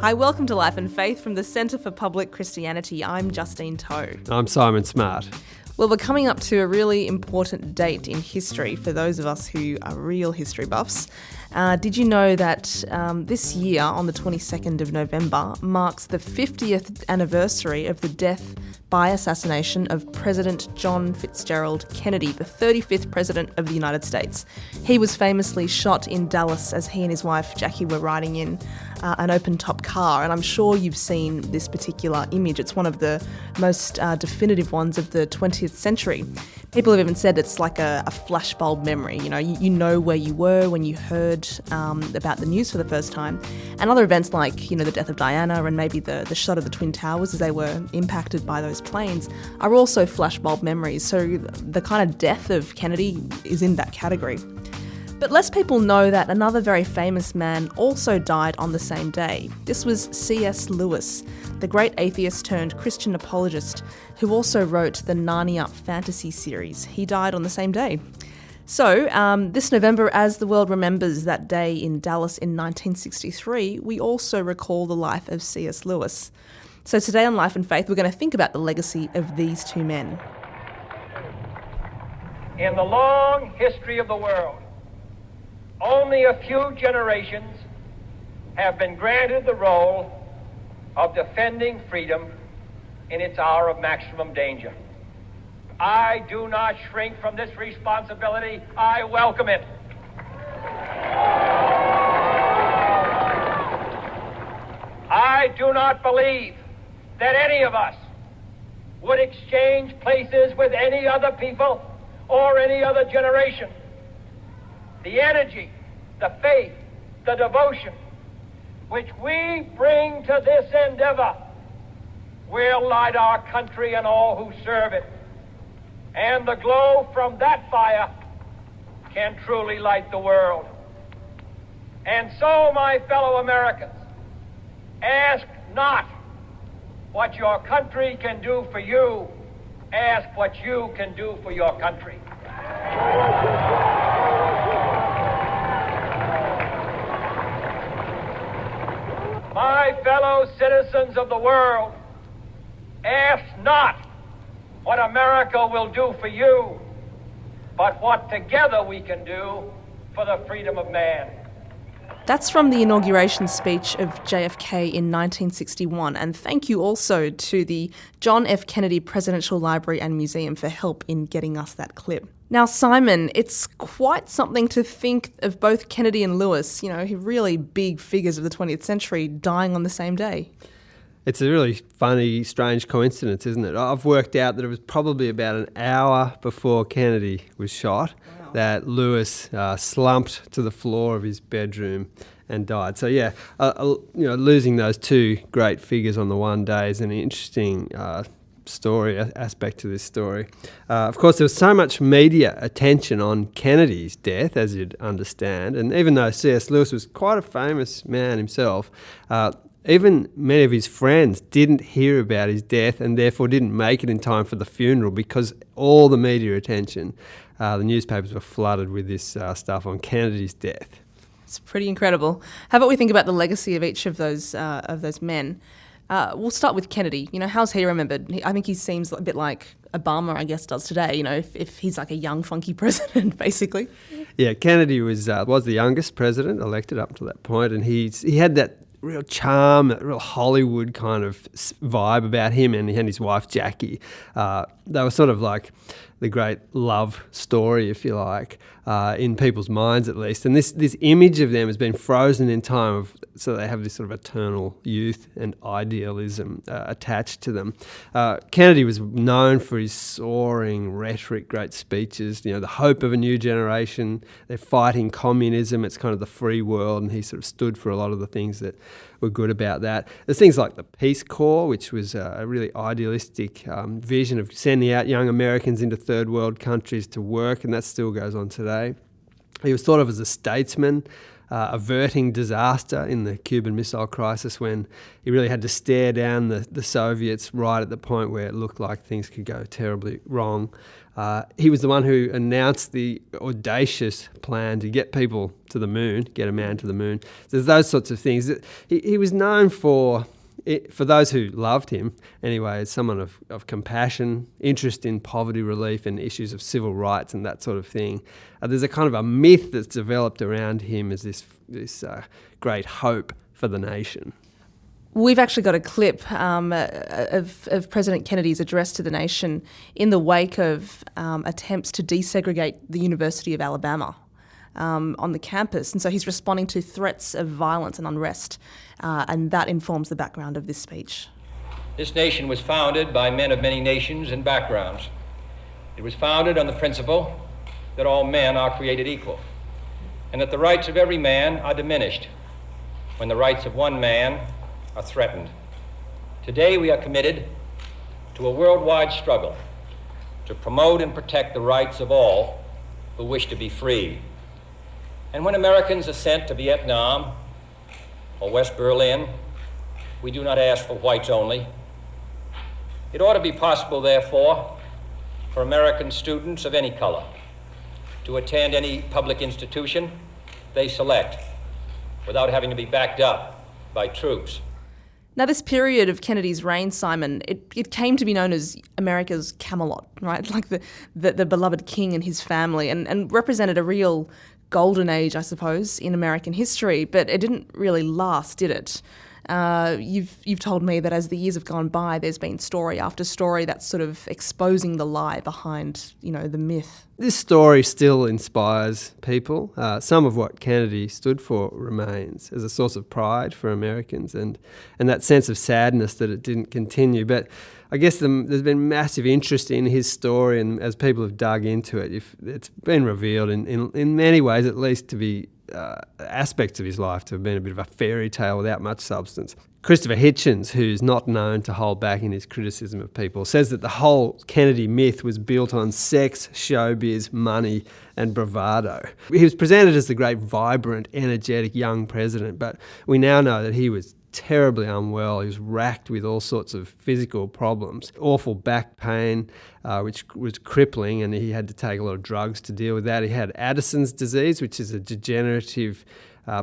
Hi, welcome to Life and Faith from the Centre for Public Christianity. I'm Justine. I'm Simon Smart. Well, we're coming up to a really important date in history for those of us who are real history buffs. Did you know that this year, on the 22nd of November, marks the 50th anniversary of the death by assassination of President John Fitzgerald Kennedy, the 35th President of the United States. He was famously shot in Dallas as he and his wife Jackie were riding in an open-top car, and I'm sure you've seen this particular image. It's one of the most definitive ones of the 20th century. People have even said it's like a flashbulb memory. You know where you were when you heard about the news for the first time. And other events like, the death of Diana and maybe the shot of the Twin Towers as they were impacted by those planes are also flashbulb memories. So the kind of death of Kennedy is in that category. But less people know that another very famous man also died on the same day. This was C.S. Lewis, the great atheist turned Christian apologist who also wrote the Narnia fantasy series. He died on the same day. So this November, as the world remembers that day in Dallas in 1963, we also recall the life of C.S. Lewis. So today on Life and Faith, we're going to think about the legacy of these two men. In the long history of the world, only a few generations have been granted the role of defending freedom in its hour of maximum danger. I do not shrink from this responsibility. I welcome it. I do not believe that any of us would exchange places with any other people or any other generation. The energy, the faith, the devotion which we bring to this endeavor will light our country and all who serve it. And the glow from that fire can truly light the world. And so, my fellow Americans, ask not what your country can do for you, ask what you can do for your country. My fellow citizens of the world, ask not what America will do for you, but what together we can do for the freedom of man. That's from the inauguration speech of JFK in 1961, and thank you also to the John F. Kennedy Presidential Library and Museum for help in getting us that clip. Now, Simon, it's quite something to think of both Kennedy and Lewis, really big figures of the 20th century, dying on the same day. It's a really funny, strange coincidence, isn't it? I've worked out that it was probably about an hour before Kennedy was shot that Lewis slumped to the floor of his bedroom and died. So yeah, losing those two great figures on the one day is an interesting aspect to this story. Of course, there was so much media attention on Kennedy's death, as you'd understand, and even though C.S. Lewis was quite a famous man himself, even many of his friends didn't hear about his death and therefore didn't make it in time for the funeral because all the media attention, the newspapers were flooded with this stuff on Kennedy's death. It's pretty incredible. How about we think about the legacy of each of those men? We'll start with Kennedy. How's he remembered? I think he seems a bit like Obama, I guess, does today, if he's like a young, funky president, basically. Yeah, Kennedy was the youngest president elected up to that point, and he had that real charm, that real Hollywood kind of vibe about him and his wife Jackie. They were sort of like the great love story, if you like, in people's minds at least. And this image of them has been frozen in time, so they have this sort of eternal youth and idealism attached to them. Kennedy was known for his soaring rhetoric, great speeches, the hope of a new generation. They're fighting communism. It's kind of the free world, and he sort of stood for a lot of the things that were good about that. There's things like the Peace Corps, which was a really idealistic vision of sending out young Americans into third world countries to work, and that still goes on today. He was thought of as a statesman, averting disaster in the Cuban Missile Crisis when he really had to stare down the Soviets right at the point where it looked like things could go terribly wrong. He was the one who announced the audacious plan to get people to the moon, get a man to the moon. There's those sorts of things. He was known for those who loved him anyway, as someone of compassion, interest in poverty relief and issues of civil rights and that sort of thing. There's a kind of a myth that's developed around him as this great hope for the nation. We've actually got a clip of President Kennedy's address to the nation in the wake of attempts to desegregate the University of Alabama on the campus. And so he's responding to threats of violence and unrest, and that informs the background of this speech. This nation was founded by men of many nations and backgrounds. It was founded on the principle that all men are created equal, and that the rights of every man are diminished when the rights of one man are threatened. Today we are committed to a worldwide struggle to promote and protect the rights of all who wish to be free. And when Americans are sent to Vietnam or West Berlin, we do not ask for whites only. It ought to be possible, therefore, for American students of any color to attend any public institution they select without having to be backed up by troops. Now, this period of Kennedy's reign, Simon, it came to be known as America's Camelot, right? Like the beloved king and his family, and represented a real golden age, I suppose, in American history. But it didn't really last, did it? You've told me that as the years have gone by, there's been story after story that's sort of exposing the lie behind, the myth. This story still inspires people. Some of what Kennedy stood for remains as a source of pride for Americans and that sense of sadness that it didn't continue. But I guess there's been massive interest in his story, and as people have dug into it, it's been revealed in many ways, at least, to be aspects of his life to have been a bit of a fairy tale without much substance. Christopher Hitchens, who's not known to hold back in his criticism of people, says that the whole Kennedy myth was built on sex, showbiz, money and bravado. He was presented as the great, vibrant, energetic young president, but we now know that he was terribly unwell. He was racked with all sorts of physical problems, awful back pain, which was crippling, and he had to take a lot of drugs to deal with that. He had Addison's disease, which is a degenerative,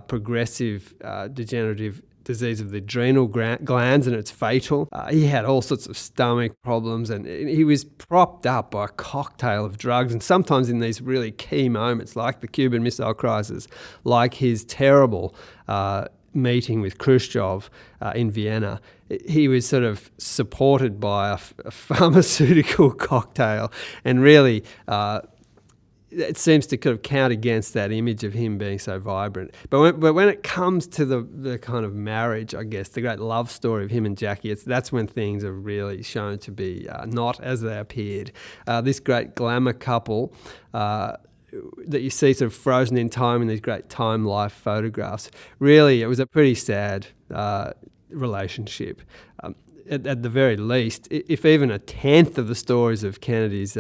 progressive degenerative disease of the adrenal glands, and it's fatal. He had all sorts of stomach problems, and he was propped up by a cocktail of drugs, and sometimes in these really key moments, like the Cuban Missile Crisis, like his terrible meeting with Khrushchev in Vienna, he was sort of supported by a pharmaceutical cocktail, and really it seems to kind of count against that image of him being so vibrant. But when it comes to the kind of marriage, I guess, the great love story of him and Jackie, that's when things are really shown to be not as they appeared. This great glamour couple that you see sort of frozen in time in these great Time Life photographs. Really, it was a pretty sad relationship. At the very least, if even a tenth of the stories of Kennedy's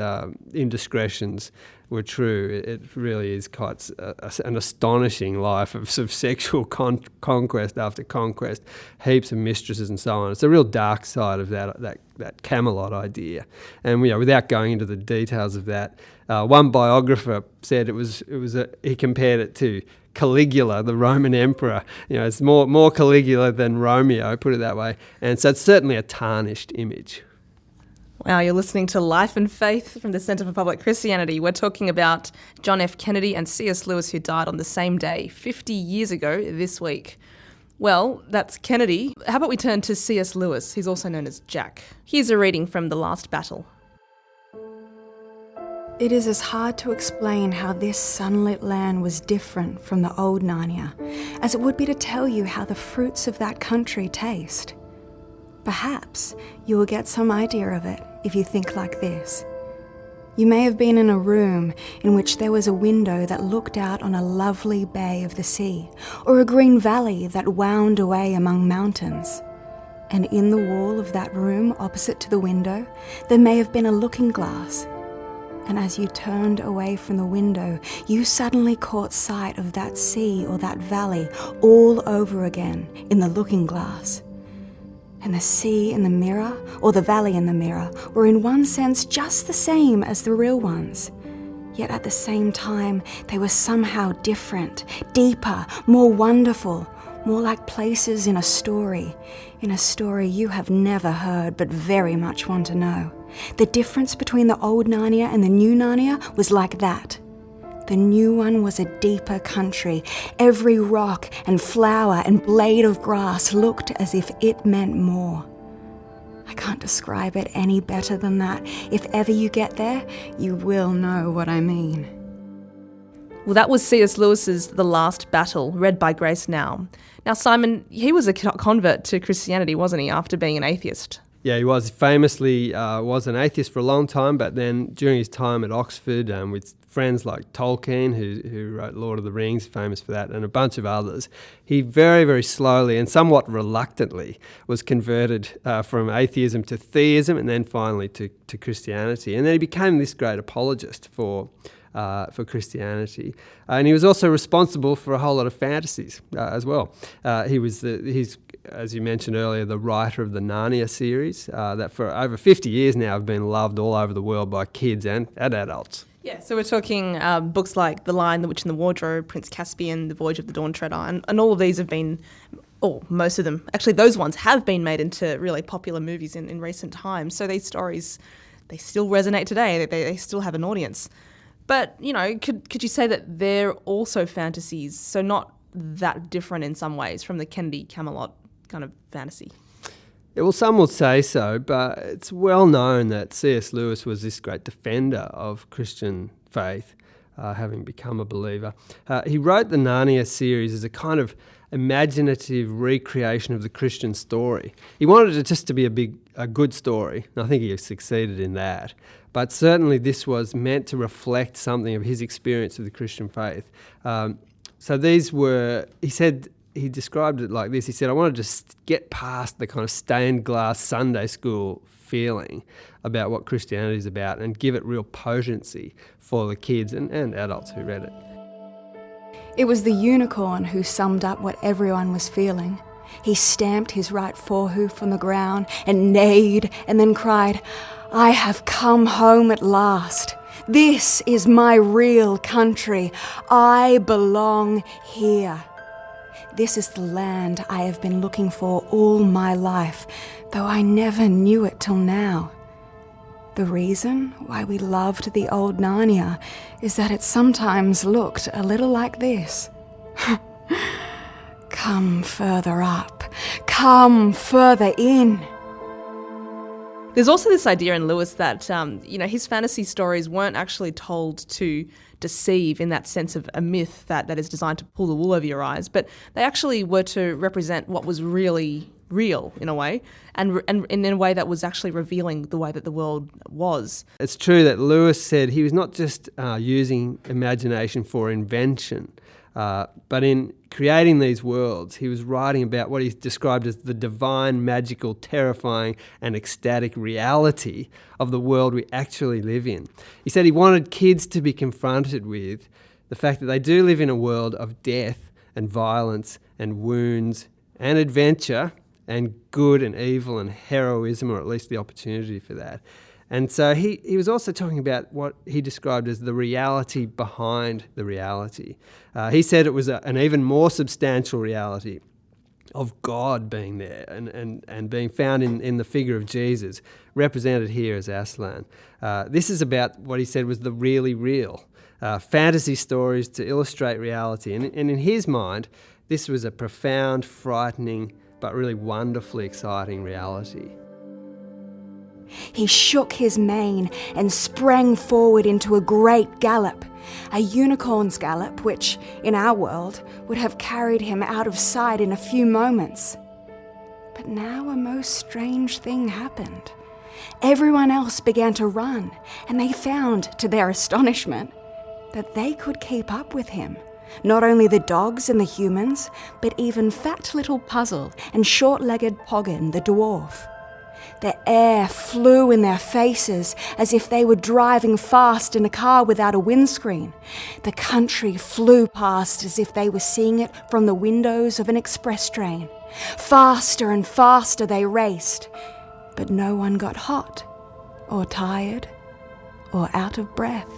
indiscretions were true, it really is quite an astonishing life of sort of sexual conquest after conquest, heaps of mistresses and so on. It's a real dark side of that Camelot idea. And without going into the details of that, one biographer said he compared it to Caligula, the Roman emperor. It's more Caligula than Romeo, put it that way. And so it's certainly a tarnished image. Wow, you're listening to Life and Faith from the Centre for Public Christianity. We're talking about John F. Kennedy and C.S. Lewis, who died on the same day, 50 years ago this week. Well, that's Kennedy. How about we turn to C.S. Lewis? He's also known as Jack. Here's a reading from The Last Battle. It is as hard to explain how this sunlit land was different from the old Narnia as it would be to tell you how the fruits of that country taste. Perhaps you will get some idea of it if you think like this. You may have been in a room in which there was a window that looked out on a lovely bay of the sea, or a green valley that wound away among mountains. And in the wall of that room opposite to the window, there may have been a looking glass. And as you turned away from the window, you suddenly caught sight of that sea or that valley all over again in the looking glass. And the sea in the mirror, or the valley in the mirror, were in one sense just the same as the real ones. Yet at the same time, they were somehow different, deeper, more wonderful, more like places in a story you have never heard but very much want to know. The difference between the old Narnia and the new Narnia was like that. The new one was a deeper country. Every rock and flower and blade of grass looked as if it meant more. I can't describe it any better than that. If ever you get there, you will know what I mean. Well, that was C.S. Lewis's The Last Battle, read by Grace Now. Now, Simon, he was a convert to Christianity, wasn't he, after being an atheist? Yeah, he was. Famously was an atheist for a long time, but then during his time at Oxford with friends like Tolkien, who wrote Lord of the Rings, famous for that, and a bunch of others, he very, very slowly and somewhat reluctantly was converted from atheism to theism and then finally to Christianity. And then he became this great apologist for Christianity. And he was also responsible for a whole lot of fantasies as well. He's, as you mentioned earlier, the writer of the Narnia series that for over 50 years now have been loved all over the world by kids and adults. Yeah, so we're talking books like The Lion, the Witch and the Wardrobe, Prince Caspian, The Voyage of the Dawn Treader, and all of these have been, or most of them, actually those ones have been made into really popular movies in recent times. So these stories, they still resonate today, they still have an audience. But, you know, could you say that they're also fantasies, so not that different in some ways from the Kennedy Camelot kind of fantasy? Yeah, well, some will say so, but it's well known that C.S. Lewis was this great defender of Christian faith, having become a believer. He wrote the Narnia series as a kind of imaginative recreation of the Christian story. He wanted it just to be a good story, and I think he succeeded in that. But certainly this was meant to reflect something of his experience of the Christian faith. So these were, he described it like this. He said, I wanted to get past the kind of stained glass Sunday school feeling about what Christianity is about and give it real potency for the kids and adults who read it. It was the unicorn who summed up what everyone was feeling. He stamped his right forehoof on the ground and neighed and then cried, I have come home at last. This is my real country. I belong here. This is the land I have been looking for all my life, though I never knew it till now. The reason why we loved the old Narnia is that it sometimes looked a little like this. Come further up. Come further in. There's also this idea in Lewis that, his fantasy stories weren't actually told to deceive in that sense of a myth that is designed to pull the wool over your eyes, but they actually were to represent what was really real in a way, and in a way that was actually revealing the way that the world was. It's true that Lewis said he was not just using imagination for invention, but in creating these worlds, he was writing about what he described as the divine, magical, terrifying and ecstatic reality of the world we actually live in. He said he wanted kids to be confronted with the fact that they do live in a world of death and violence and wounds and adventure and good and evil and heroism, or at least the opportunity for that. And so he was also talking about what he described as the reality behind the reality. He said it was an even more substantial reality of God being there and being found in the figure of Jesus, represented here as Aslan. This is about what he said was the really real, fantasy stories to illustrate reality. And in his mind, this was a profound, frightening, but really wonderfully exciting reality. He shook his mane and sprang forward into a great gallop, a unicorn's gallop which, in our world, would have carried him out of sight in a few moments. But now a most strange thing happened. Everyone else began to run, and they found, to their astonishment, that they could keep up with him. Not only the dogs and the humans, but even fat little Puzzle and short-legged Poggin the dwarf. The air flew in their faces as if they were driving fast in a car without a windscreen. The country flew past as if they were seeing it from the windows of an express train. Faster and faster they raced, but no one got hot or tired or out of breath.